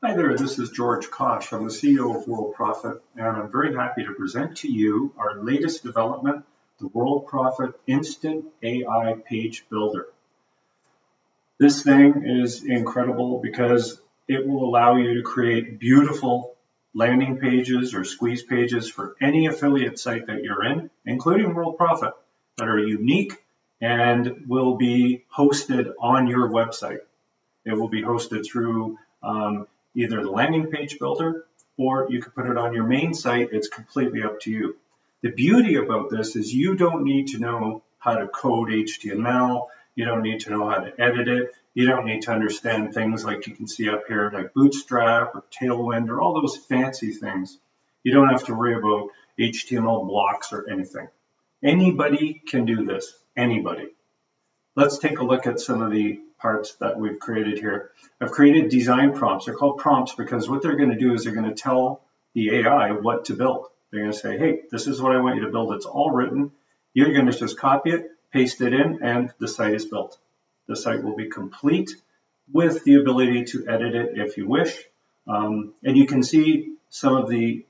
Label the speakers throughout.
Speaker 1: Hi there, this is George Kosh. I'm the CEO of Worldprofit, and I'm very happy to present to you our latest development, the Worldprofit Instant AI Page Builder. This thing is incredible because it will allow you to create beautiful landing pages or squeeze pages for any affiliate site that you're in, including Worldprofit, that are unique and will be hosted on your website. It will be hosted through either the landing page builder, or you could put it on your main site. It's completely up to you. The beauty about this is you don't need to know how to code HTML. You don't need to know how to edit it. You don't need to understand things like you can see up here, like Bootstrap or Tailwind or all those fancy things. You don't have to worry about HTML blocks or anything. Anybody can do this, anybody. Let's take a look at some of the parts that we've created here. I've created design prompts. They're called prompts because what they're going to do is they're going to tell the AI what to build. They're going to say, hey, this is what I want you to build. It's all written. You're going to just copy it, paste it in, and the site is built. The site will be complete with the ability to edit it if you wish. And you can see some of the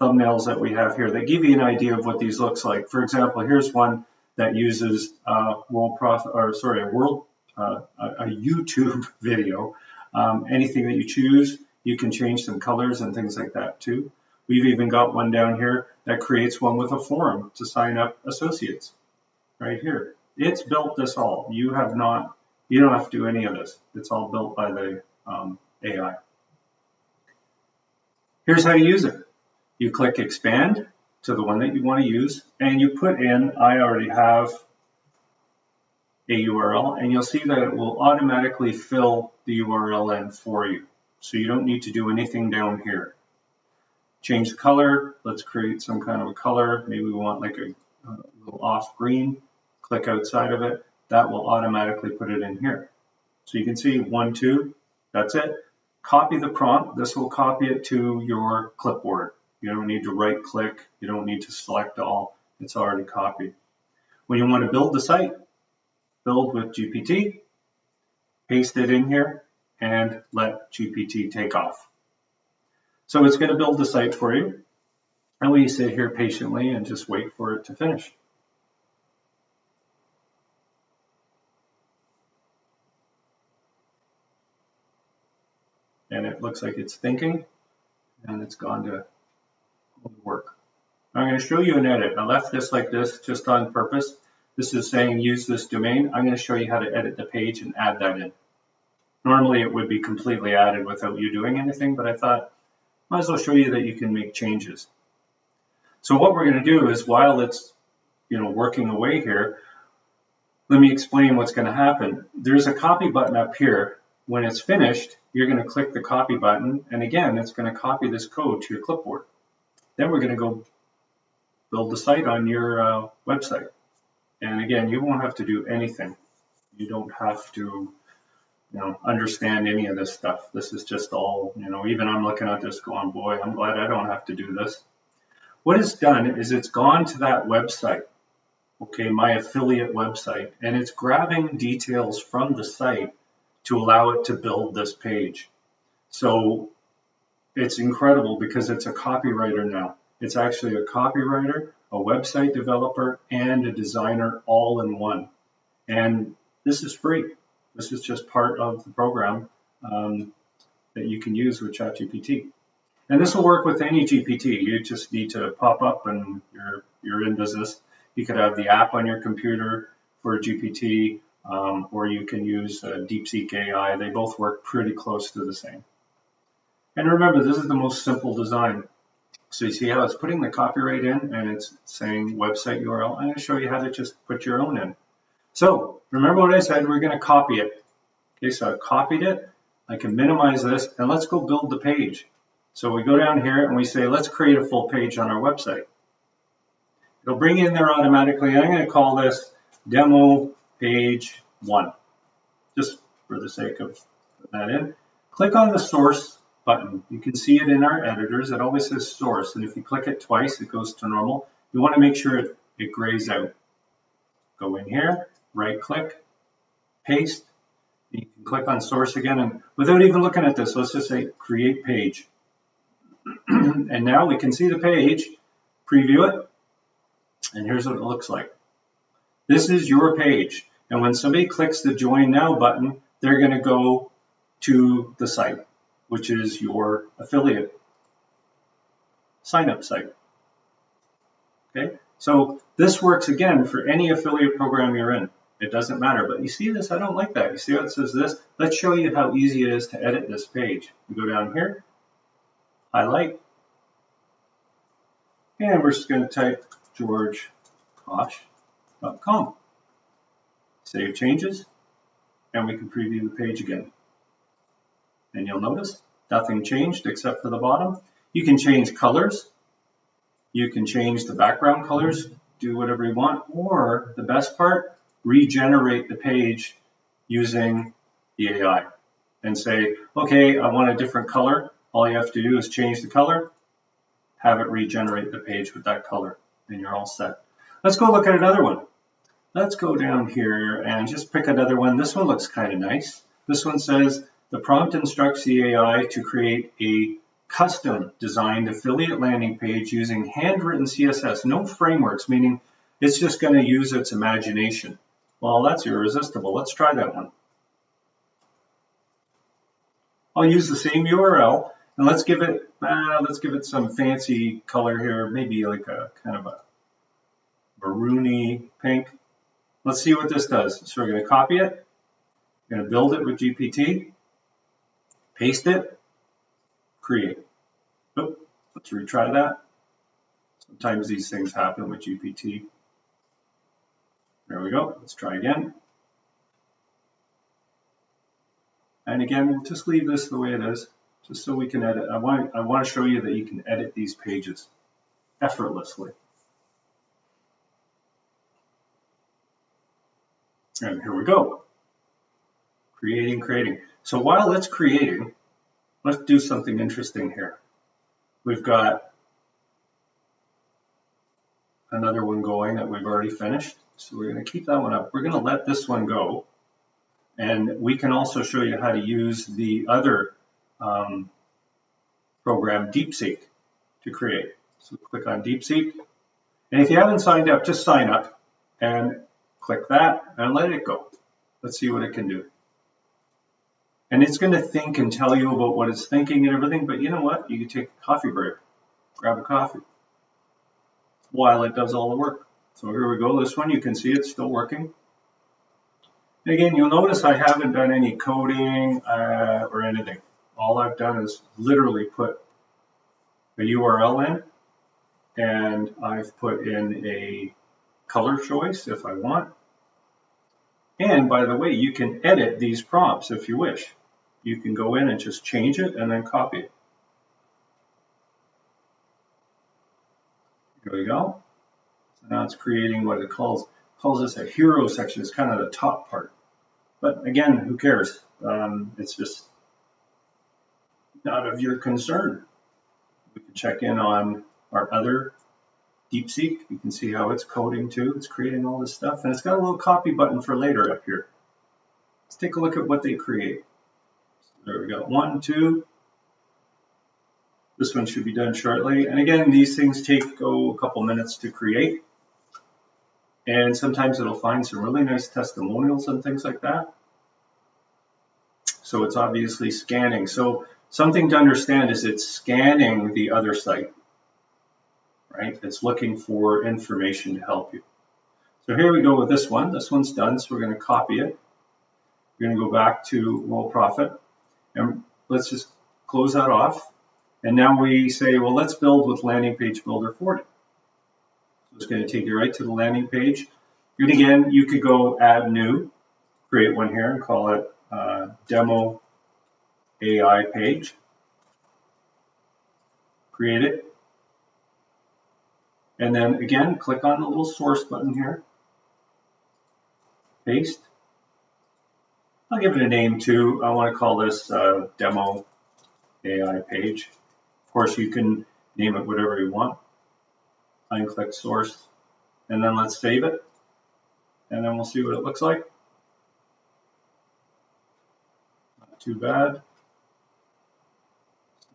Speaker 1: thumbnails that we have here. They give you an idea of what these looks like. For example, here's one that uses a YouTube video. Anything that you choose, you can change some colors and things like that too. We've even got one down here that creates one with a form to sign up associates. Right here, it's built this all. You don't have to do any of this. It's all built by the AI. Here's how to use it. You click expand to the one that you want to use, and you put in, I already have a URL, and you'll see that it will automatically fill the URL in for you. So you don't need to do anything down here. Change the color. Let's create some kind of a color. Maybe we want like a little off green. Click outside of it. That will automatically put it in here. So you can see 1, 2, that's it. Copy the prompt. This will copy it to your clipboard. You don't need to right click. You don't need to select all. It's already copied. When you want to build the site, build with GPT, paste it in here, and let GPT take off. So it's going to build the site for you. And we sit here patiently and just wait for it to finish. And it looks like it's thinking, and it's gone to work. I'm going to show you an edit. I left this like this just on purpose. This is saying use this domain. I'm going to show you how to edit the page and add that in. Normally it would be completely added without you doing anything, but I thought might as well show you that you can make changes. So what we're going to do is while it's working away here, let me explain what's going to happen. There's a copy button up here. When it's finished, you're going to click the copy button, and again, it's going to copy this code to your clipboard. Then we're going to go build the site on your website. And again, you won't have to do anything. You don't have to understand any of this stuff. This is just all, even I'm looking at this going, boy, I'm glad I don't have to do this. What it's done is it's gone to that website, okay, my affiliate website, and it's grabbing details from the site to allow it to build this page. So it's incredible because it's a copywriter now. It's actually a copywriter, a website developer, and a designer all in one. And this is free. This is just part of the program that you can use with ChatGPT. And this will work with any GPT. You just need to pop up and you're in business. You could have the app on your computer for GPT, or you can use DeepSeek AI. They both work pretty close to the same. And remember, this is the most simple design. So you see how it's putting the copyright in and it's saying website URL. I'm going to show you how to just put your own in. So remember what I said, we're going to copy it. Okay, so I've copied it. I can minimize this and let's go build the page. So we go down here and we say, let's create a full page on our website. It'll bring it in there automatically. I'm going to call this demo page 1, just for the sake of putting that in. Click on the source button. You can see it in our editors. It always says source, and if you click it twice, it goes to normal. You want to make sure it grays out. Go in here, right click, paste, You can click on source again, and without even looking at this, let's just say create page. And now we can see the page, preview it, and here's what it looks like. This is your page, and when somebody clicks the Join Now button, they're going to go to the site, which is your affiliate sign-up site. Okay, so this works again for any affiliate program you're in. It doesn't matter, but you see this? I don't like that. You see how it says this? Let's show you how easy it is to edit this page. We go down here, highlight, and we're just going to type georgekosh.com. Save changes, and we can preview the page again. And you'll notice nothing changed except for the bottom. You can change colors. You can change the background colors, do whatever you want, or the best part, regenerate the page using the AI and say, okay, I want a different color. All you have to do is change the color, have it regenerate the page with that color, and you're all set. Let's go look at another one. Let's go down here and just pick another one. This one looks kind of nice. This one says, the prompt instructs the AI to create a custom designed affiliate landing page using handwritten CSS, no frameworks, meaning it's just going to use its imagination. Well, that's irresistible. Let's try that one. I'll use the same URL, and let's give it some fancy color here, maybe like a kind of a maroony pink. Let's see what this does. So we're going to copy it, we're going to build it with GPT, paste it, create. Oh, let's retry that. Sometimes these things happen with GPT. There we go. Let's try again. And again, we'll just leave this the way it is, just so we can edit. I want to show you that you can edit these pages effortlessly. And here we go. Creating. So while it's creating, let's do something interesting here. We've got another one going that we've already finished. So we're going to keep that one up. We're going to let this one go. And we can also show you how to use the other program, DeepSeek, to create. So click on DeepSeek. And if you haven't signed up, just sign up and click that and let it go. Let's see what it can do. And it's going to think and tell you about what it's thinking and everything. But you know what? You can take a coffee break, grab a coffee while it does all the work. So here we go. This one, you can see it's still working. And again, you'll notice I haven't done any coding or anything. All I've done is literally put a URL in, and I've put in a color choice if I want. And by the way, you can edit these prompts if you wish. You can go in and just change it and then copy it. Here we go. So now it's creating what it calls this a hero section. It's kind of the top part. But again, who cares? It's just not of your concern. We can check in on our other DeepSeek. You can see how it's coding too. It's creating all this stuff. And it's got a little copy button for later up here. Let's take a look at what they create. So there we go. 1, 2. This one should be done shortly. And again, these things take a couple minutes to create. And sometimes it'll find some really nice testimonials and things like that. So it's obviously scanning. So something to understand is it's scanning the other site, right? It's looking for information to help you. So here we go with this one. This one's done, so we're going to copy it. We're going to go back to Worldprofit, and let's just close that off. And now we say, well, let's build with Landing Page Builder 40. So it's going to take you right to the landing page. And again, you could go add new, create one here and call it Demo AI page. Create it. And then again, click on the little source button here. Paste. I'll give it a name too. I want to call this Demo AI page. Of course, you can name it whatever you want. Click source, and then let's save it, and then we'll see what it looks like. too bad.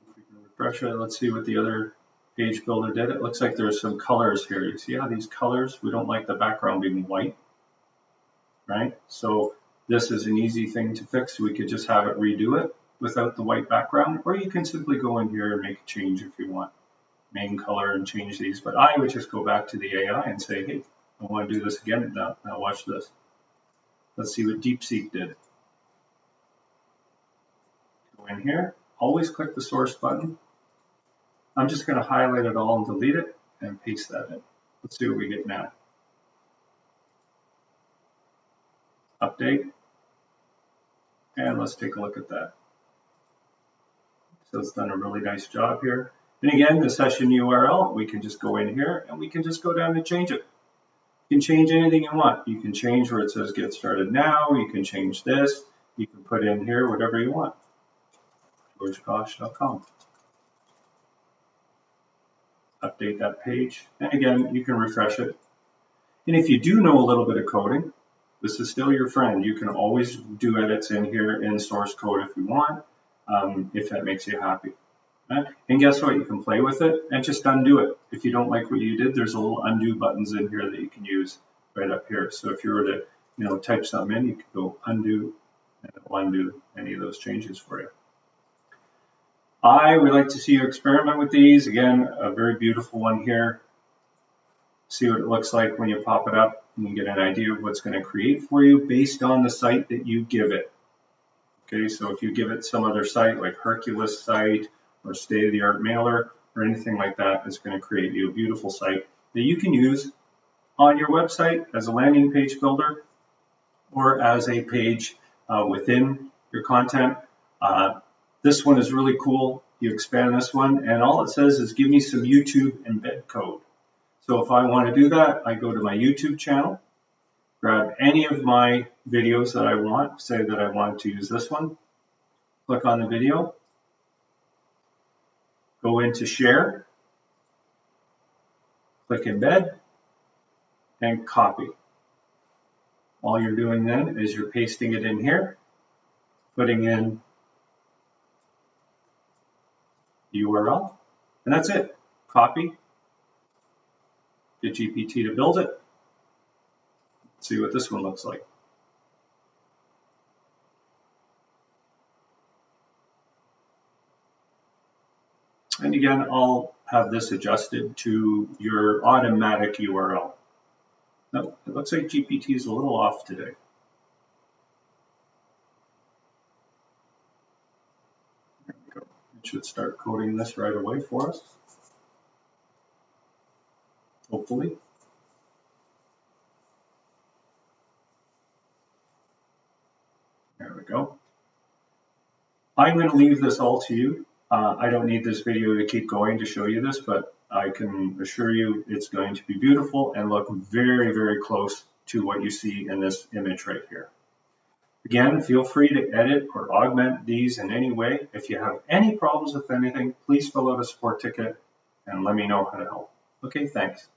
Speaker 1: If we can refresh it, let's see what the other page builder did. It looks like there's some colors here. You see how these colors, we don't like the background being white, right? So this is an easy thing to fix. We could just have it redo it without the white background, or you can simply go in here and make a change if you want. Main color and change these, but I would just go back to the AI and say, hey, I want to do this again. Now watch this. Let's see what DeepSeek did. Go in here, always click the source button. I'm just going to highlight it all and delete it and paste that in. Let's see what we get now. Update. And let's take a look at that. So it's done a really nice job here. And again, the session URL, we can just go in here and we can just go down and change it. You can change anything you want. You can change where it says get started now. You can change this. You can put in here whatever you want. georgekosh.com. Update that page. And again, you can refresh it. And if you do know a little bit of coding, this is still your friend. You can always do edits in here in source code if you want, if that makes you happy. And guess what? You can play with it and just undo it. If you don't like what you did, there's a little undo buttons in here that you can use right up here. So if you were to, type something in, you could go undo, and it will undo any of those changes for you. I would like to see you experiment with these. Again, a very beautiful one here. See what it looks like when you pop it up, and you get an idea of what's going to create for you based on the site that you give it. Okay, so if you give it some other site like Hercules site, or state-of-the-art mailer, or anything like that, it's going to create you a beautiful site that you can use on your website as a landing page builder or as a page within your content. This one is really cool. You expand this one, and all it says is give me some YouTube embed code. So if I want to do that, I go to my YouTube channel, grab any of my videos that I want, say that I want to use this one, click on the video, go into share, click embed, and copy. All you're doing then is you're pasting it in here, putting in the URL, and that's it. Copy, get GPT to build it. Let's see what this one looks like. And again, I'll have this adjusted to your automatic URL. Now, it looks like GPT is a little off today. There we go. It should start coding this right away for us. Hopefully. There we go. I'm going to leave this all to you. I don't need this video to keep going to show you this, but I can assure you it's going to be beautiful and look very, very close to what you see in this image right here. Again, feel free to edit or augment these in any way. If you have any problems with anything, please fill out a support ticket and let me know how to help. Okay, thanks.